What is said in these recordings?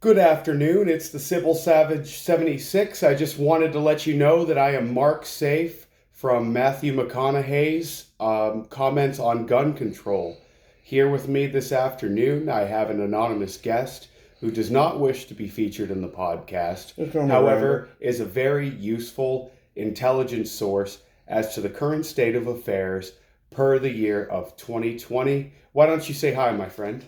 Good afternoon. It's the Sybil Savage 76. I just wanted to let you know that I am Mark Safe from Matthew McConaughey's comments on gun control. Here with me this afternoon, I have an anonymous guest who does not wish to be featured in the podcast, It's on the however, random. is a very useful intelligence source as to the current state of affairs per the year of 2020. Why don't you say hi, my friend?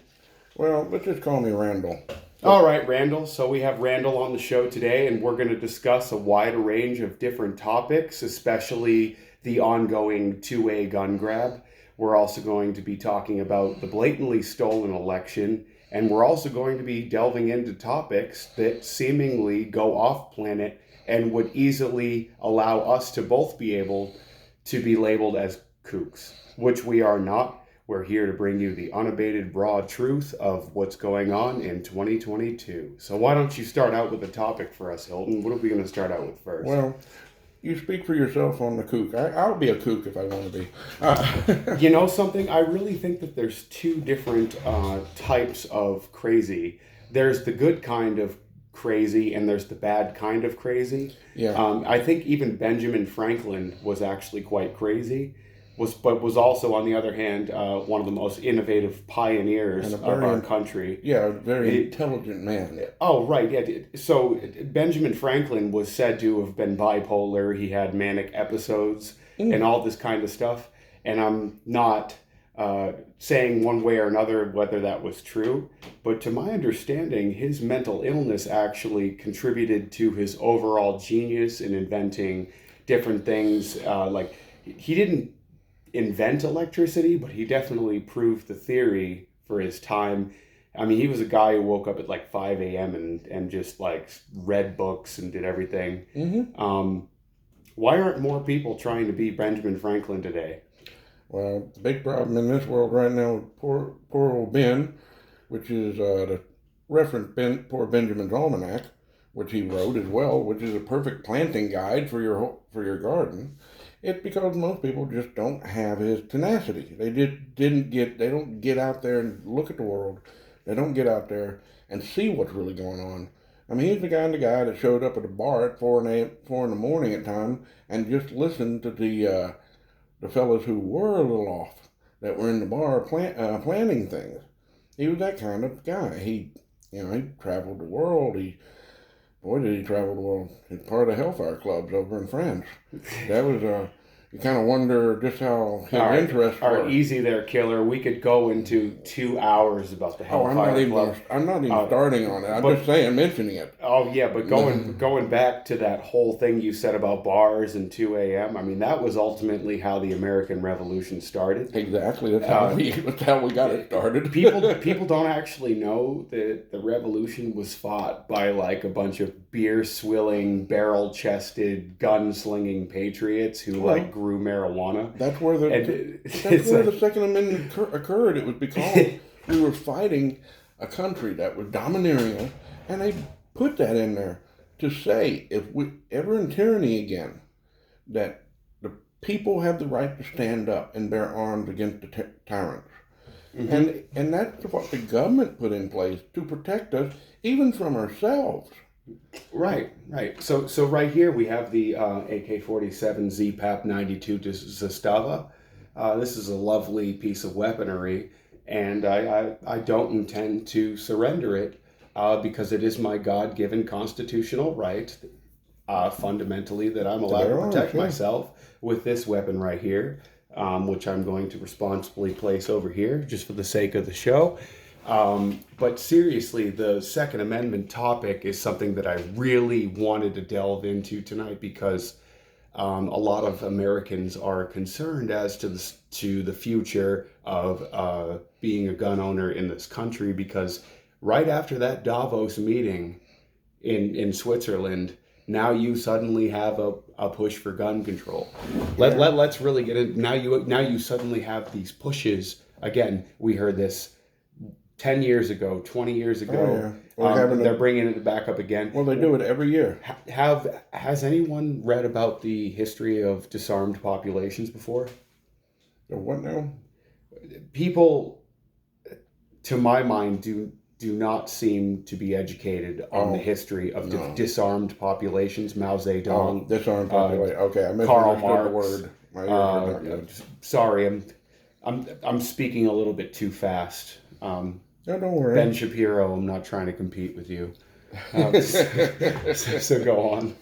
Well, let's just call me Randall. All right, Randall. So we have Randall on the show today, and we're going to discuss a wide range of different topics, especially the ongoing 2A gun grab. We're also going to be talking about the blatantly stolen election, and we're also going to be delving into topics that seemingly go off planet and would easily allow us to both be able to be labeled as kooks, which we are not. We're here to bring you the unabated broad truth of what's going on in 2022. So why don't you start out with a topic for us, Hilton? What are we going to start out with first? Well, you speak for yourself on the kook. I'll be a kook if I want to be. You know something? I really think that there's two different types of crazy. There's the good kind of crazy and there's the bad kind of crazy. Yeah. I think even Benjamin Franklin was actually quite crazy. But was also, on the other hand, one of the most innovative pioneers And a of very, our country. yeah, a very It- intelligent man. Oh, right, yeah. So Benjamin Franklin was said to have been bipolar. He had manic episodes and all this kind of stuff. And I'm not saying one way or another whether that was true, but to my understanding, his mental illness actually contributed to his overall genius in inventing different things. Like he didn't invent electricity, but he definitely proved the theory for his time. I mean, he was a guy who woke up at like 5 a.m. and just like read books and did everything. Mm-hmm. Why aren't more people trying to be Benjamin Franklin today? Well, the big problem in this world right now with poor old Ben, which is the reference Poor Benjamin's Almanac, which he wrote as well, which is a perfect planting guide for your garden. It's because most people just don't have his tenacity. They don't get out there and look at the world. They don't get out there and see what's really going on. I mean, he's the kind of guy that showed up at a bar at 4 in the morning at time and just listened to the fellas who were a little off that were in the bar planning things. He was that kind of guy. He traveled the world. Boy, did he travel the world. He's part of the Hellfire Clubs over in France. That was you kind of wonder just how his interests All were. right, easy there, killer. We could go into 2 hours about the Oh, Hellfire Club. I'm not even starting on it. I'm but- just saying, mentioning it. Oh yeah, but going back to that whole thing you said about bars and 2 a.m. I mean, that was ultimately how the American Revolution started. Exactly. That's how we got it started. People don't actually know that the revolution was fought by like a bunch of beer swilling, barrel chested, gun slinging patriots who like grew marijuana. That's where And the Second Amendment occurred. It was because we were fighting a country that was domineering, and they put that in there to say if we ever in tyranny again, that the people have the right to stand up and bear arms against the tyrants. Mhm. And that's what the government put in place to protect us, even from ourselves. Right. So right here we have the AK-47 ZPAP 92 Zastava. This is a lovely piece of weaponry, and I don't intend to surrender it because it is my God-given constitutional right, fundamentally, that I'm allowed bear to arms, protect yeah. myself with this weapon right here, which I'm going to responsibly place over here just for the sake of the show. But seriously, the Second Amendment topic is something that I really wanted to delve into tonight because a lot of Americans are concerned as to the future of being a gun owner in this country because right after that Davos meeting in Switzerland, now you suddenly have a push for gun control. Let's really get in. Now you suddenly have these pushes. Again, we heard this 10 years ago, 20 years ago. Oh, yeah. Well, They're bringing it back up again. Well, they do it every year. Has anyone read about the history of disarmed populations before? So what now? People, to my mind, do do not seem to be educated on the history of disarmed populations. Mao Zedong, Disarmed population. Okay, I Karl misunderstood the Marx. word. My ears are not good. Sorry, I'm speaking a little bit too fast. No, don't worry. Ben Shapiro, I'm not trying to compete with you. So go on.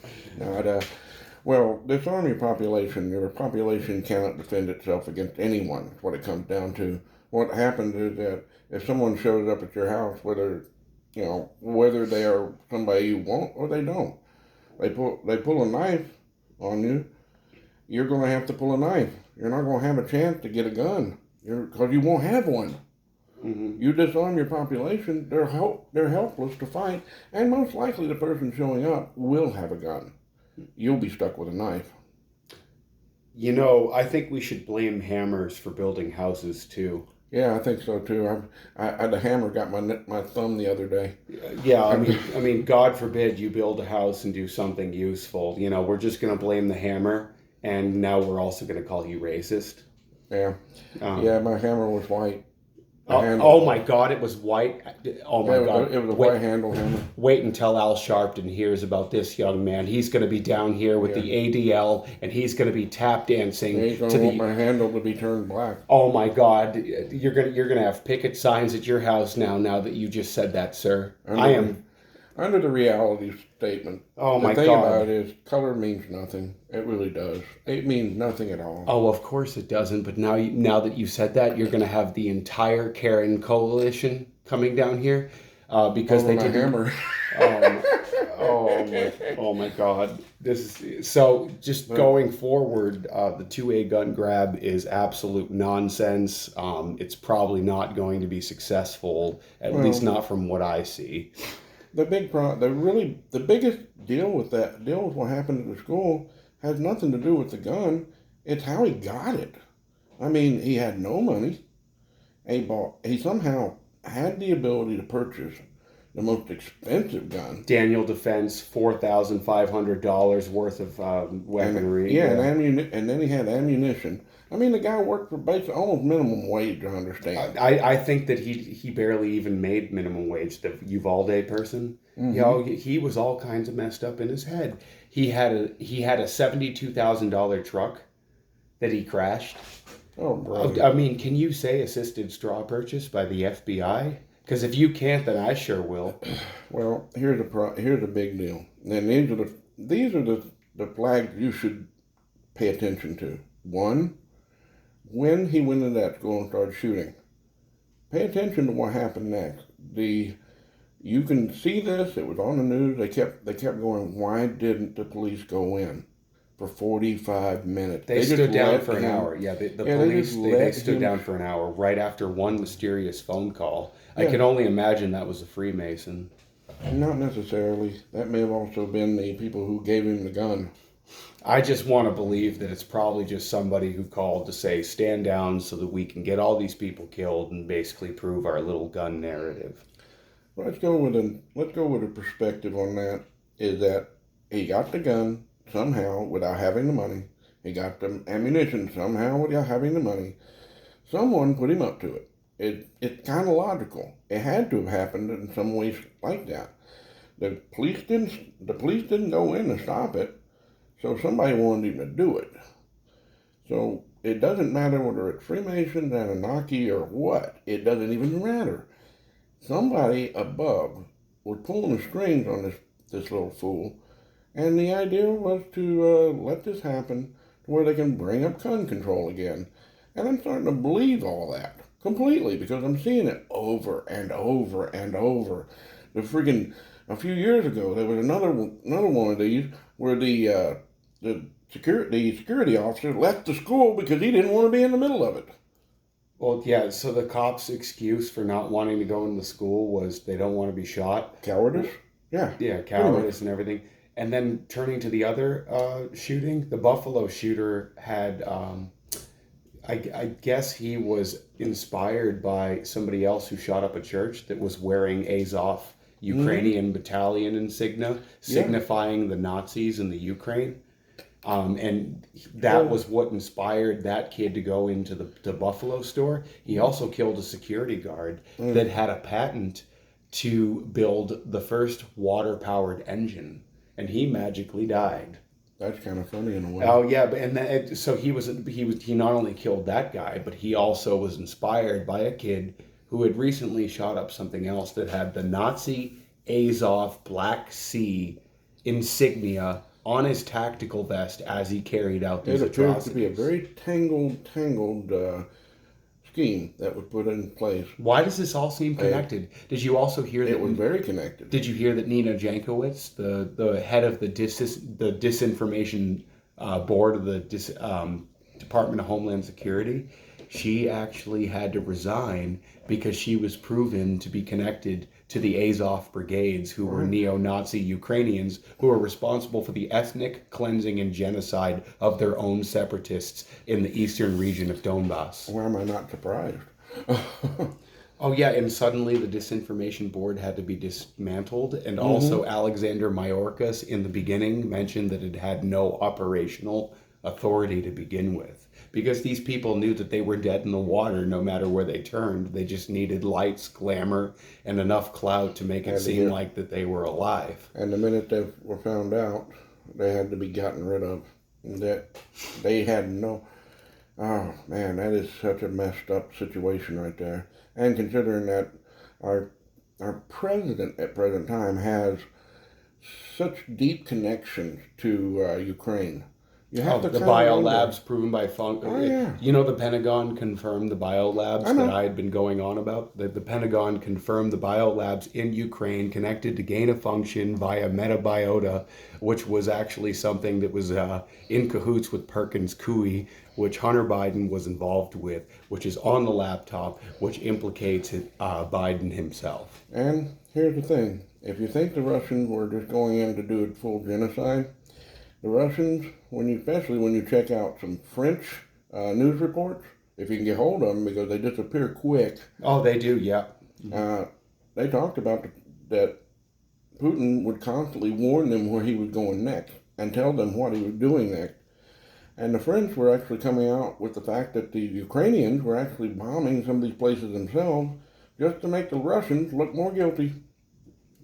Well, disarm your population. Your population cannot defend itself against anyone. What it comes down to. What happens is that if someone shows up at your house, whether they are somebody you want or they don't, they pull a knife on you. You're going to have to pull a knife. You're not going to have a chance to get a gun because you won't have one. Mm-hmm. You disarm your population, they're helpless to fight, and most likely the person showing up will have a gun. You'll be stuck with a knife. I think we should blame hammers for building houses too. Yeah, I think so too. The hammer got my thumb the other day. Yeah, I mean, God forbid you build a house and do something useful. We're just going to blame the hammer, and now we're also going to call you racist. Yeah, my hammer was white. Oh my God, it was white. Oh my God. It was a white handle hammer. Wait until Al Sharpton hears about this young man. He's going to be down here with the ADL, and he's going to be tap dancing. He's going to want my handle to be turned black. Oh my God, you're gonna have picket signs at your house now. Now that you just said that, sir, Under the reality statement. Oh my God. The thing about it is, color means nothing. It really does. It means nothing at all. Oh, of course it doesn't. But now that you said that, you're going to have the entire Karen coalition coming down here because over they my hammer. Oh my God! This is so. Just going forward, the 2A gun grab is absolute nonsense. It's probably not going to be successful, at least not from what I see. The biggest deal with what happened at the school has nothing to do with the gun. It's how he got it. I mean, he had no money. He somehow had the ability to purchase the most expensive gun. Daniel Defense, $4,500 worth of weaponry. And then he had ammunition. I mean, the guy worked for basically almost minimum wage, I understand. I think that he barely even made minimum wage, the Uvalde person. Mm-hmm. He was all kinds of messed up in his head. He had a $72,000 truck that he crashed. Oh, bro. I mean, can you say assisted straw purchase by the FBI? Because if you can't, then I sure will. Well, here's a big deal. And these are the flags you should pay attention to. One, when he went into that school and started shooting, pay attention to what happened next. You can see this. It was on the news. They kept going. Why didn't the police go in for 45 minutes? They stood down for an hour. Yeah, the police they stood down for an hour right after one mysterious phone call. I can only imagine that was a Freemason. Not necessarily. That may have also been the people who gave him the gun. I just want to believe that it's probably just somebody who called to say, stand down so that we can get all these people killed and basically prove our little gun narrative. Let's go with a perspective on that, is that he got the gun somehow without having the money. He got the ammunition somehow without having the money. Someone put him up to it. It's kind of logical. It had to have happened in some ways like that. The police didn't go in to stop it, so somebody wanted him to do it. So it doesn't matter whether it's Freemasons, Anunnaki, or what. It doesn't even matter. Somebody above was pulling the strings on this little fool, and the idea was to let this happen to where they can bring up gun control again. And I'm starting to believe all that completely because I'm seeing it over and over and over. A few years ago, there was another one of these where the security officer left the school because he didn't want to be in the middle of it. Well, yeah, so the cops' excuse for not wanting to go into school was they don't want to be shot. Cowardice? Yeah. Yeah, cowardice and everything. And then turning to the other shooting, the Buffalo shooter had, I guess he was inspired by somebody else who shot up a church that was wearing Azov Ukrainian battalion insignia, signifying the Nazis in the Ukraine. And that was what inspired that kid to go into the Buffalo store. He also killed a security guard that had a patent to build the first water-powered engine, and he magically died. That's kind of funny in a way. Oh yeah, but so he not only killed that guy, but he also was inspired by a kid who had recently shot up something else that had the Nazi Azov Black Sea insignia on his tactical vest as he carried out these It appears atrocities. to be a very tangled scheme that was put in place. Why does this all seem connected? Did you also hear that It was very connected. Did you hear that Nina Jankowicz, the head of the disinformation board of the Department of Homeland Security, she actually had to resign because she was proven to be connected to the Azov brigades, who were neo-Nazi Ukrainians who were responsible for the ethnic cleansing and genocide of their own separatists in the eastern region of Donbass. Why am I not surprised? Oh yeah, and suddenly the disinformation board had to be dismantled, and also Alexander Mayorkas in the beginning mentioned that it had no operational authority to begin with, because these people knew that they were dead in the water no matter where they turned. They just needed lights, glamour, and enough clout to make it seem like that they were alive. And the minute they were found out, they had to be gotten rid of. That they had no. Oh man, that is such a messed up situation right there. And considering that our president at present time has such deep connections to Ukraine, you have to The kind of wonder. biolabs proven by yeah. You know, the Pentagon confirmed the biolabs that I had been going on about. The Pentagon confirmed the biolabs in Ukraine connected to gain of function via metabiota, which was actually something that was in cahoots with Perkins Coie, which Hunter Biden was involved with, which is on the laptop, which implicates Biden himself. And here's the thing: if you think the Russians were just going in to do a full genocide, the Russians, especially when you check out some French news reports, if you can get hold of them because they disappear quick. Oh, they do, yeah. They talked about that Putin would constantly warn them where he was going next and tell them what he was doing next. And the French were actually coming out with the fact that the Ukrainians were actually bombing some of these places themselves just to make the Russians look more guilty.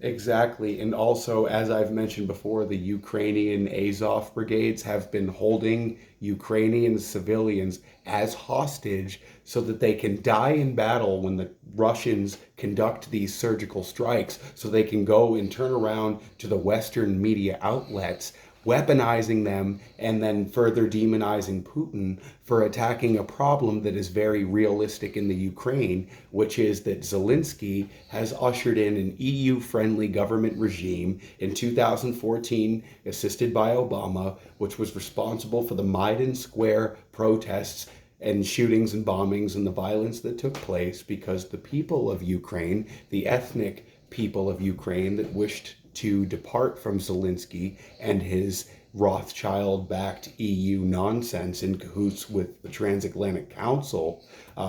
Exactly. And also, as I've mentioned before, the Ukrainian Azov brigades have been holding Ukrainian civilians as hostage so that they can die in battle when the Russians conduct these surgical strikes, so they can go and turn around to the Western media outlets, weaponizing them and then further demonizing Putin for attacking a problem that is very realistic in the Ukraine, which is that Zelensky has ushered in an EU-friendly government regime in 2014, assisted by Obama, which was responsible for the Maidan Square protests and shootings and bombings and the violence that took place because the people of Ukraine, the ethnic people of Ukraine that wished to depart from Zelensky and his Rothschild-backed EU nonsense in cahoots with the Transatlantic Council,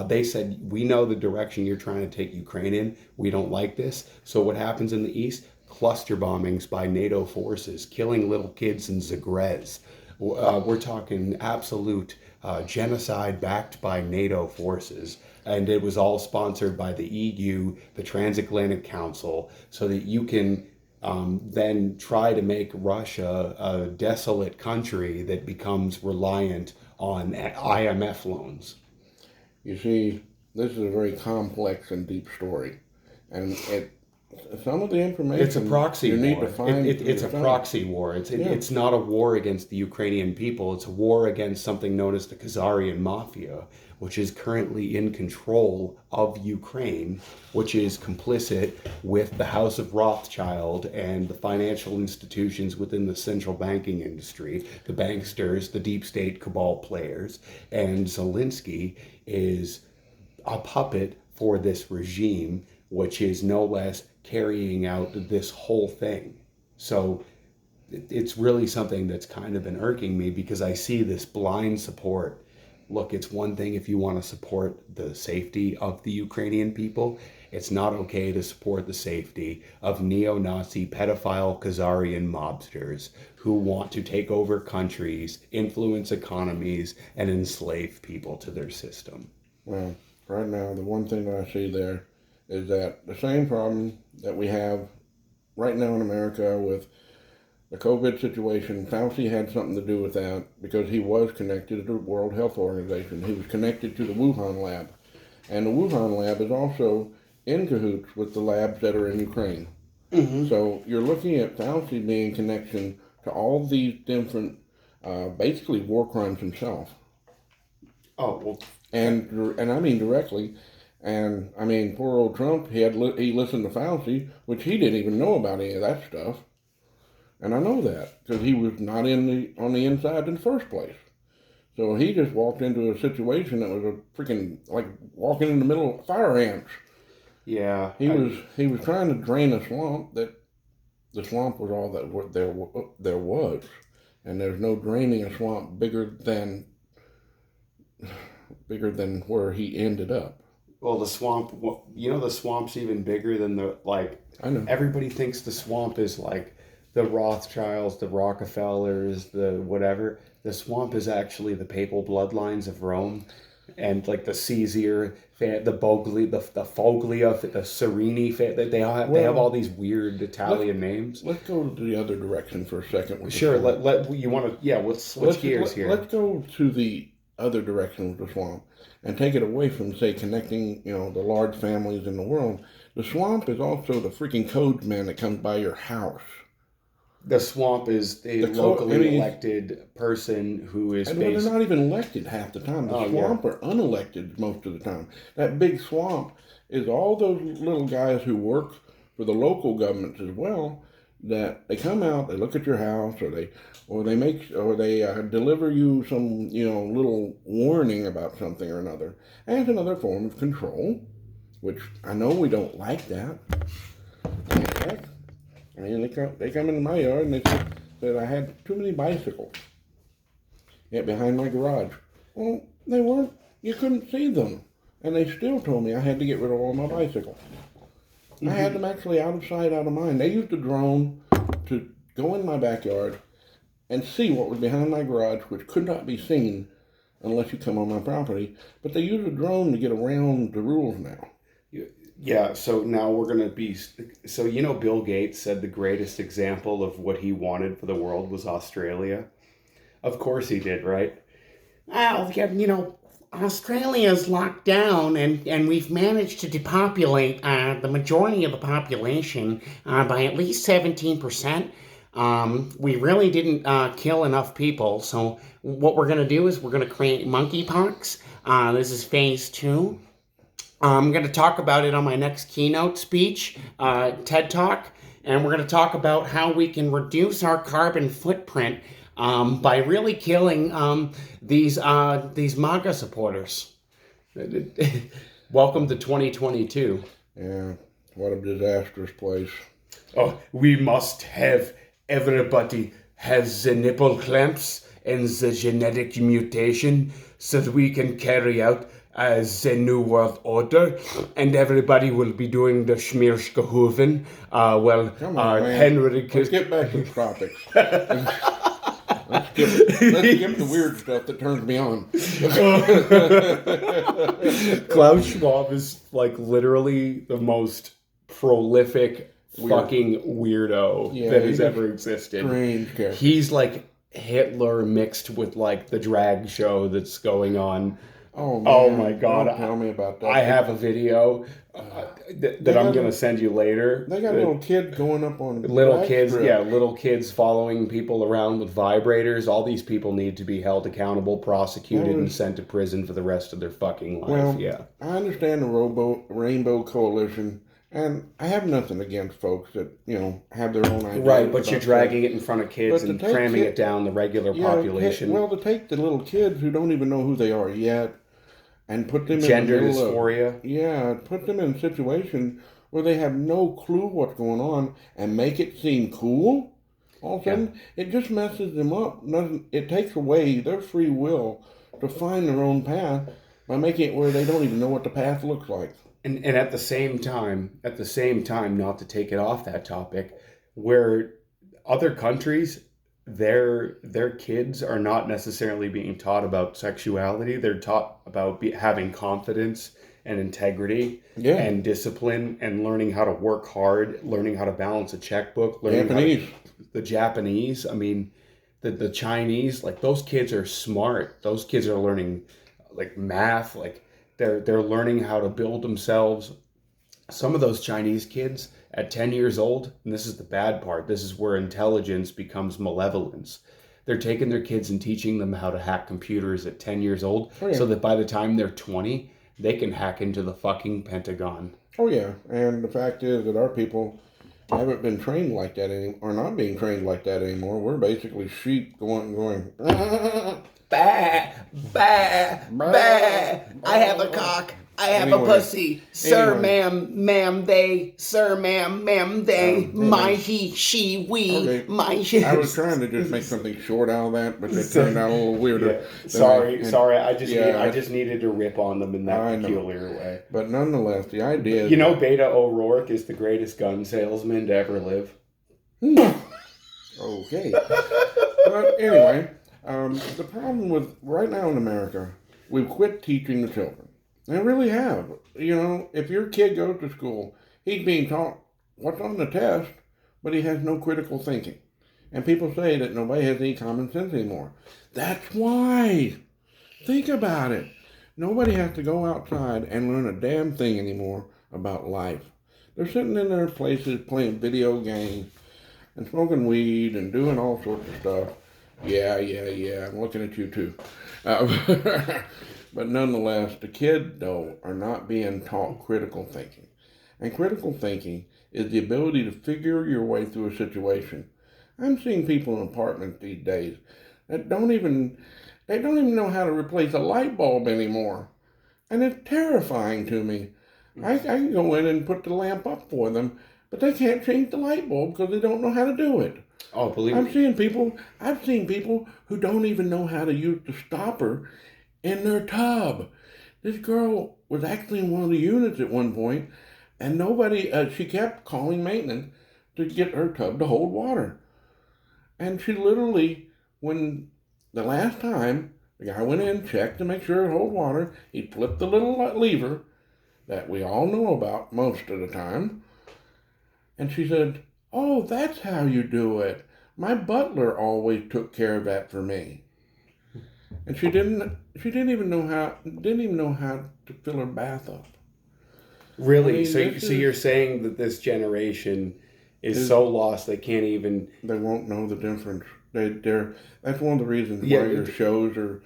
they said, we know the direction you're trying to take Ukraine in. We don't like this. So what happens in the East? Cluster bombings by NATO forces, killing little kids in Zagreb. We're talking absolute genocide backed by NATO forces. And it was all sponsored by the EU, the Transatlantic Council, so that you can then try to make Russia a desolate country that becomes reliant on IMF loans. You see, this is a very complex and deep story. And some of the information It's a proxy you war. need to find. It's a proxy war. It's not a war against the Ukrainian people. It's a war against something known as the Khazarian Mafia, which is currently in control of Ukraine, which is complicit with the House of Rothschild and the financial institutions within the central banking industry, the banksters, the deep state cabal players. And Zelensky is a puppet for this regime, which is no less carrying out this whole thing. So it's really something that's kind of been irking me because I see this blind support. Look, it's one thing if you want to support the safety of the Ukrainian people. It's not okay to support the safety of neo-Nazi pedophile Khazarian mobsters who want to take over countries, influence economies, and enslave people to their system. Well, right now, the one thing that I see there is that the same problem that we have right now in America with the COVID situation, Fauci had something to do with that because he was connected to the World Health Organization. He was connected to the Wuhan lab. And the Wuhan lab is also in cahoots with the labs that are in Ukraine. Mm-hmm. So you're looking at Fauci being in connection to all these different, basically war crimes himself. Oh, well. And I mean directly. And I mean, poor old Trump, he listened to Fauci, which he didn't even know about any of that stuff. And I know that because he was not on the inside in the first place. So he just walked into a situation that was a freaking like walking in the middle of fire ants. Yeah. He was trying to drain a swamp that the swamp was all that there was, and there's no draining a swamp bigger than where he ended up. Well, the swamp, the swamp's even bigger than I know. everybody thinks the swamp is like the Rothschilds, the Rockefellers, the whatever. The swamp is actually the papal bloodlines of Rome, and like the Caesar, the Bogli, the Foglia, the Serini. They have all these weird Italian names. Let's go to the other direction for a second. Sure. Let's switch gears here. Let's go to the other direction with the swamp and take it away from, say, connecting, the large families in the world. The swamp is also the freaking codeman that comes by your house. The swamp is a locally elected person who is and they're not even elected half the time. The swamp are unelected most of the time. That big swamp is all those little guys who work for the local governments as well, that they come out, they look at your house, or they deliver you some little warning about something or another. And it's another form of control, which I know we don't like that. Heck, I mean, they come into my yard and they said I had too many bicycles behind my garage. Well, they weren't. You couldn't see them, and they still told me I had to get rid of all my bicycles. Mm-hmm. I had them actually out of sight, out of mind. They used a drone to go in my backyard and see what was behind my garage, which could not be seen unless you come on my property. But they use a drone to get around the rules now. Yeah, so now we're going to be... So, Bill Gates said the greatest example of what he wanted for the world was Australia. Of course he did, right? Well, Australia's locked down, and we've managed to depopulate the majority of the population by at least 17%. We really didn't kill enough people, so what we're going to do is we're going to create monkeypox. This is phase 2. I'm going to talk about it on my next keynote speech, TED Talk, and we're going to talk about how we can reduce our carbon footprint by really killing these MAGA supporters. Welcome to 2022. Yeah, what a disastrous place. Oh, we must have everybody have the nipple clamps and the genetic mutation so that we can carry out the New World Order, and everybody will be doing the Schmierschgehoven. Henry... Let's get back to the tropics. Let's skip the weird stuff that turns me on. Klaus Schwab is like literally the most prolific fucking weirdo that has ever existed. Strange character. He's like Hitler mixed with like the drag show that's going on. Oh, man. Oh my God! Don't tell me about that. I have a video that I'm going to send you later. They got little kids going up on little kids following people around with vibrators. All these people need to be held accountable, prosecuted, and sent to prison for the rest of their fucking life. Well, yeah, I understand the Rainbow Coalition, and I have nothing against folks that have their own ideas. Right, but you're dragging it in front of kids and cramming it down the regular population. To take the little kids who don't even know who they are yet, and put them gender in the middle dysphoria. Put them in a situation where they have no clue what's going on and make it seem cool. All of a sudden, it just messes them up. It takes away their free will to find their own path by making it where they don't even know what the path looks like. And at the same time, not to take it off that topic, where other countries, their kids are not necessarily being taught about sexuality. They're taught about having confidence and integrity Yeah. and discipline and learning how to work hard, learning how to balance a checkbook, learning Japanese. the Japanese, I mean, the Chinese, like those kids are smart. Those kids are learning like math, like they're learning how to build themselves. Some of those Chinese kids at 10 years old, and this is the bad part, this is where intelligence becomes malevolence. They're taking their kids and teaching them how to hack computers at 10 years old Oh, yeah. so that by the time they're 20, they can hack into the fucking Pentagon. Oh yeah, and the fact is that our people haven't been trained like that anymore, or not being trained like that anymore. We're basically sheep going. Bah, bah, bah. I have a cock. I have Anyway. a pussy. Sir, Anyway. ma'am, they. Sir, ma'am, they. My, anyway. he, she, we. Okay. My, I was trying to just make something short out of that, but it turned out a little weirder. Yeah. Sorry. I Yeah, just needed to rip on them in I that know. peculiar way. But nonetheless, the idea is You know, Beta O'Rourke is the greatest gun salesman to ever live. Okay. But anyway, the problem with right now in America, we've quit teaching the children. They really have. You know, if your kid goes to school, he's being taught what's on the test, but he has no critical thinking. And people say that nobody has any common sense anymore. That's why. Think about it. Nobody has to go outside and learn a damn thing anymore about life. They're sitting in their places playing video games and smoking weed and doing all sorts of stuff. Yeah, I'm looking at you too. But nonetheless, the kids, though, are not being taught critical thinking. And critical thinking is the ability to figure your way through a situation. I'm seeing people in apartments these days that don't even know how to replace a light bulb anymore. And it's terrifying to me. I can go in and put the lamp up for them, but they can't change the light bulb because they don't know how to do it. Oh, believe I've me. seen people who don't even know how to use the stopper in their tub. This girl was actually in one of the units at one point, and she kept calling maintenance to get her tub to hold water. And she literally, when the last time the guy went in, checked to make sure it hold water, he flipped the little lever that we all know about most of the time, and she said, "Oh, that's how you do it. My butler always took care of that for me." And she didn't even know how to fill her bath up. Really? I mean, So this you're is- saying that this generation is so lost they can't even. They won't know the difference. That's one of the reasons Yeah, why your shows are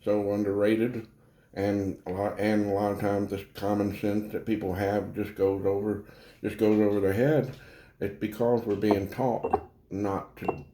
so underrated, and a lot of times this common sense that people have just goes over their head. It's because we're being taught not to